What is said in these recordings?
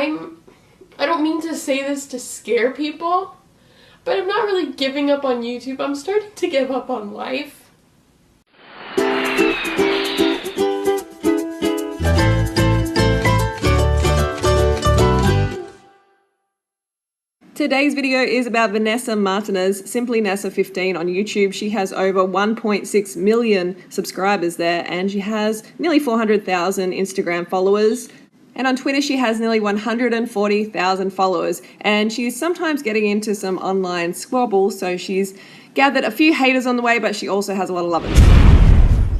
I don't mean to say this to scare people, but I'm not really giving up on YouTube. I'm starting to give up on life. Today's video is about Vanessa Martinez, SIMPLYNESSA15 on YouTube. She has over 1.6 million subscribers there, and she has nearly 400,000 Instagram followers. And on Twitter, she has nearly 140,000 followers, and she's sometimes getting into some online squabbles, so she's gathered a few haters on the way, but she also has a lot of lovers.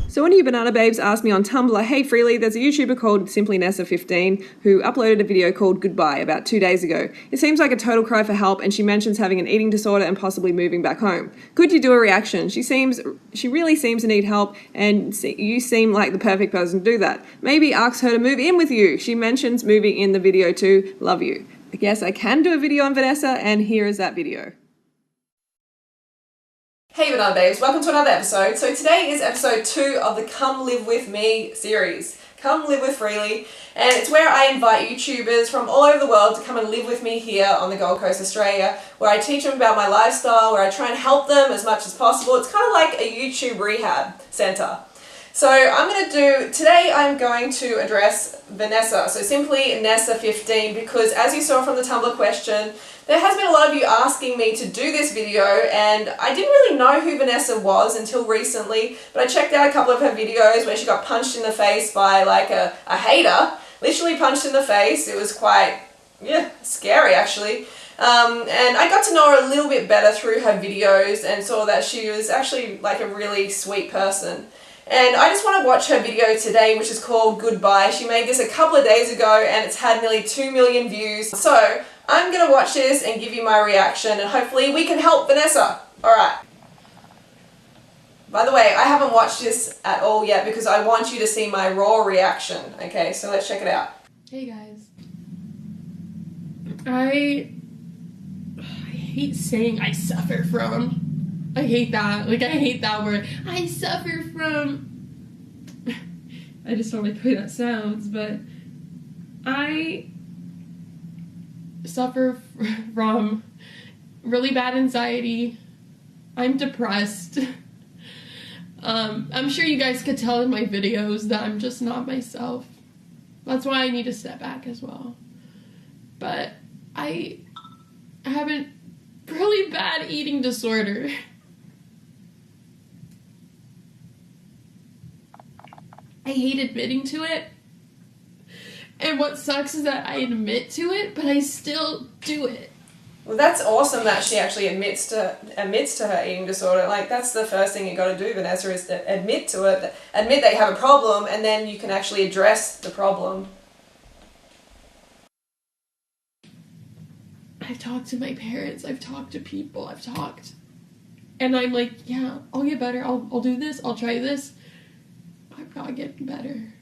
So one of you banana babes asked me on Tumblr, hey Freely, there's a YouTuber called SIMPLYNESSA15 who uploaded a video called Goodbye about 2 days ago. It seems like a total cry for help, and she mentions having an eating disorder and possibly moving back home. Could you do a reaction? She really seems to need help, and you seem like the perfect person to do that. Maybe ask her to move in with you. She mentions moving in the video too. Love you. I guess I can do a video on Vanessa, and here is that video. Hey Banana Babes, welcome to another episode. So today is episode 2 of the Come Live With Me series. Come Live With Freely, and it's where I invite YouTubers from all over the world to come and live with me here on the Gold Coast, Australia, where I teach them about my lifestyle, where I try and help them as much as possible. It's kind of like a YouTube rehab center. So today I'm going to address Vanessa, so SIMPLYNESSA15, because as you saw from the Tumblr question, there has been a lot of you asking me to do this video, and I didn't really know who Vanessa was until recently, but I checked out a couple of her videos where she got punched in the face by like a hater, literally punched in the face. It was quite, scary actually. And I got to know her a little bit better through her videos and saw that she was actually like a really sweet person. And I just want to watch her video today, which is called Goodbye. She made this a couple of days ago and it's had nearly 2 million views. So I'm going to watch this and give you my reaction, and hopefully we can help Vanessa. Alright. By the way, I haven't watched this at all yet because I want you to see my raw reaction. Okay, so let's check it out. Hey guys. I hate saying I suffer from. I hate that. Like, I hate that word. I suffer from. I just don't like the way that sounds, but I suffer from really bad anxiety. I'm depressed. I'm sure you guys could tell in my videos that I'm just not myself. That's why I need to step back as well. But I have a really bad eating disorder. I hate admitting to it, and what sucks is that I admit to it, but I still do it. Well, that's awesome that she actually admits to her eating disorder. Like, that's the first thing you got to do, Vanessa, is to admit to it, admit that you have a problem, and then you can actually address the problem. I've talked to my parents, I've talked to people, and I'm like, yeah, I'll get better, I'll do this, I'll try this. I'm not getting better.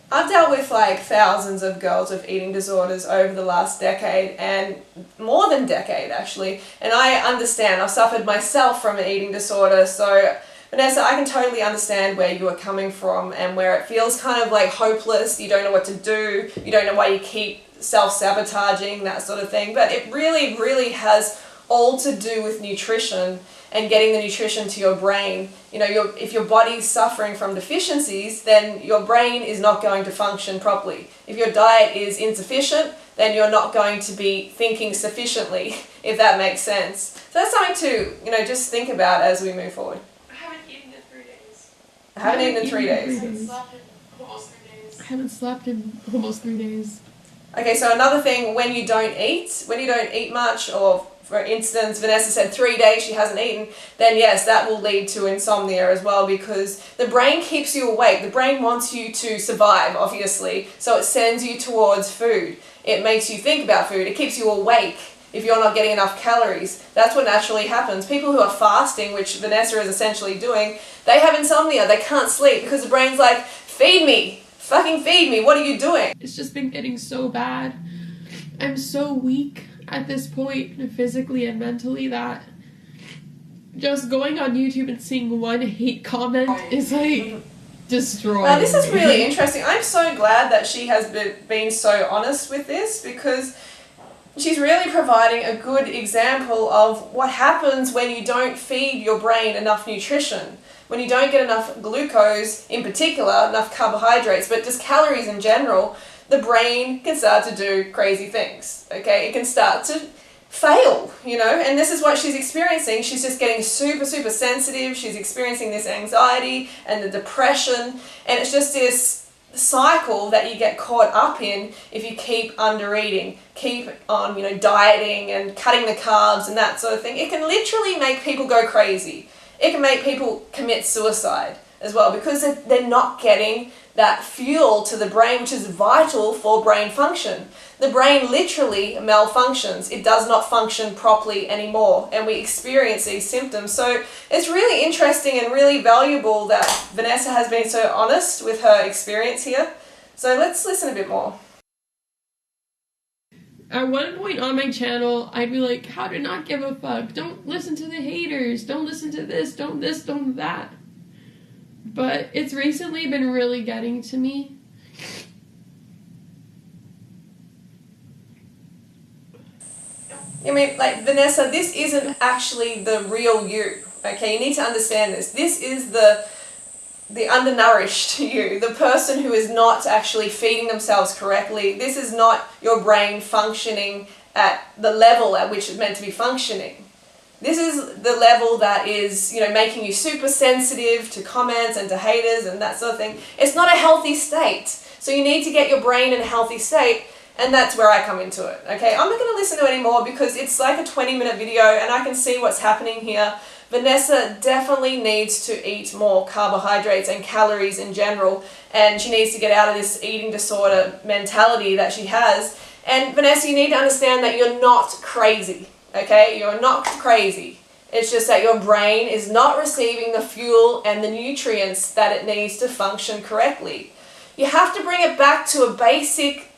I've dealt with like thousands of girls with eating disorders over the last decade, and more than decade actually, and I understand. I've suffered myself from an eating disorder, so Vanessa, I can totally understand where you are coming from and where it feels kind of like hopeless. You don't know what to do, you don't know why you keep self-sabotaging, that sort of thing, but it really, really has all to do with nutrition and getting the nutrition to your brain. You know, if your body's suffering from deficiencies, then your brain is not going to function properly. If your diet is insufficient, then you're not going to be thinking sufficiently, if that makes sense. So that's something to, just think about as we move forward. I haven't eaten in 3 days. I haven't eaten in 3 days. I haven't slept in almost 3 days. I haven't slept in almost 3 days. Okay, so another thing, when you don't eat much, or for instance, Vanessa said 3 days she hasn't eaten, then yes, that will lead to insomnia as well, because the brain keeps you awake. The brain wants you to survive, obviously, so it sends you towards food. It makes you think about food. It keeps you awake if you're not getting enough calories. That's what naturally happens. People who are fasting, which Vanessa is essentially doing, they have insomnia. They can't sleep because the brain's like, feed me. Fucking feed me, what are you doing? It's just been getting so bad. I'm so weak at this point, physically and mentally, that just going on YouTube and seeing one hate comment is like, destroying Now this is me. really interesting. I'm so glad that she has been so honest with this, because she's really providing a good example of what happens when you don't feed your brain enough nutrition. When you don't get enough glucose, in particular, enough carbohydrates, but just calories in general, the brain can start to do crazy things, okay? It can start to fail, you know, and this is what she's experiencing. She's just getting super, super sensitive. She's experiencing this anxiety and the depression, and it's just this cycle that you get caught up in if you keep under eating, keep on, you know, dieting and cutting the carbs and that sort of thing. It can literally make people go crazy. It can make people commit suicide as well, because they're not getting that fuel to the brain, which is vital for brain function. The brain literally malfunctions. It does not function properly anymore, and we experience these symptoms. So it's really interesting and really valuable that Vanessa has been so honest with her experience here. So let's listen a bit more. At one point on my channel, I'd be like, how to not give a fuck. Don't listen to the haters. Don't listen to this, don't that. But it's recently been really getting to me. I mean, like, Vanessa, this isn't actually the real you, okay? You need to understand this. This is the undernourished you, the person who is not actually feeding themselves correctly. This is not your brain functioning at the level at which it's meant to be functioning. This is the level that is, you know, making you super sensitive to comments and to haters and that sort of thing. It's not a healthy state. So you need to get your brain in a healthy state, and that's where I come into it, okay? I'm not going to listen to it anymore because it's like a 20-minute video and I can see what's happening here. Vanessa definitely needs to eat more carbohydrates and calories in general, and she needs to get out of this eating disorder mentality that she has. And Vanessa, you need to understand that you're not crazy. Okay, you're not crazy. It's just that your brain is not receiving the fuel and the nutrients that it needs to function correctly. You have to bring it back to a basic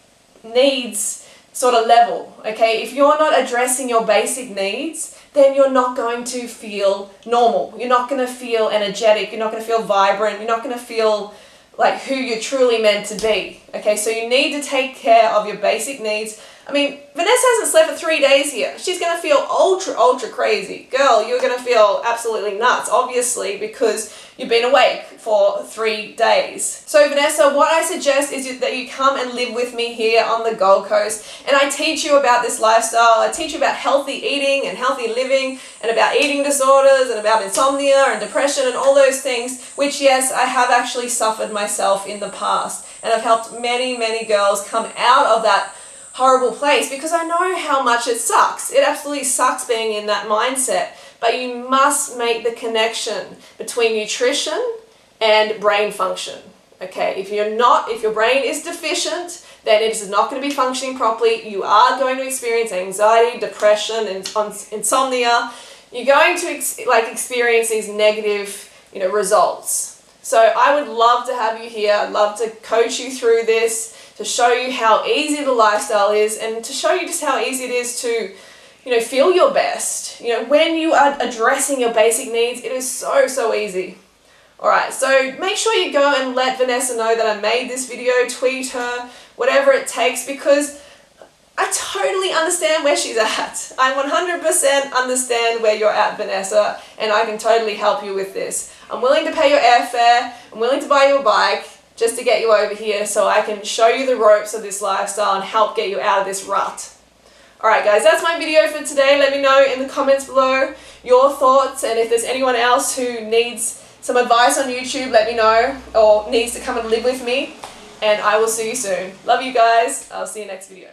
needs sort of level, okay? If you're not addressing your basic needs, then you're not going to feel normal. You're not going to feel energetic. You're not going to feel vibrant. You're not going to feel like who you're truly meant to be, okay? So you need to take care of your basic needs. I mean, Vanessa hasn't slept for 3 days here. She's going to feel ultra crazy. Girl, you're going to feel absolutely nuts, obviously, because you've been awake for 3 days. So Vanessa, what I suggest is that you come and live with me here on the Gold Coast, and I teach you about this lifestyle. I teach you about healthy eating and healthy living, and about eating disorders, and about insomnia and depression and all those things, which, yes, I have actually suffered myself in the past, and I've helped many girls come out of that horrible place, because I know how much it sucks. It absolutely sucks being in that mindset, but you must make the connection between nutrition and brain function, okay? If your brain is deficient, then it is not going to be functioning properly. You are going to experience anxiety, depression, and insomnia. You're going to experience these negative, you know, results. So I would love to have you here. I'd love to coach you through this, to show you how easy the lifestyle is, and to show you just how easy it is to, you know, feel your best. You know, when you are addressing your basic needs, it is so easy. Alright, so make sure you go and let Vanessa know that I made this video, tweet her, whatever it takes, because I totally understand where she's at. I 100% understand where you're at, Vanessa, and I can totally help you with this. I'm willing to pay your airfare, I'm willing to buy you a bike, just to get you over here so I can show you the ropes of this lifestyle and help get you out of this rut. Alright guys, that's my video for today. Let me know in the comments below your thoughts, and if there's anyone else who needs some advice on YouTube, let me know, or needs to come and live with me, and I will see you soon. Love you guys. I'll see you next video.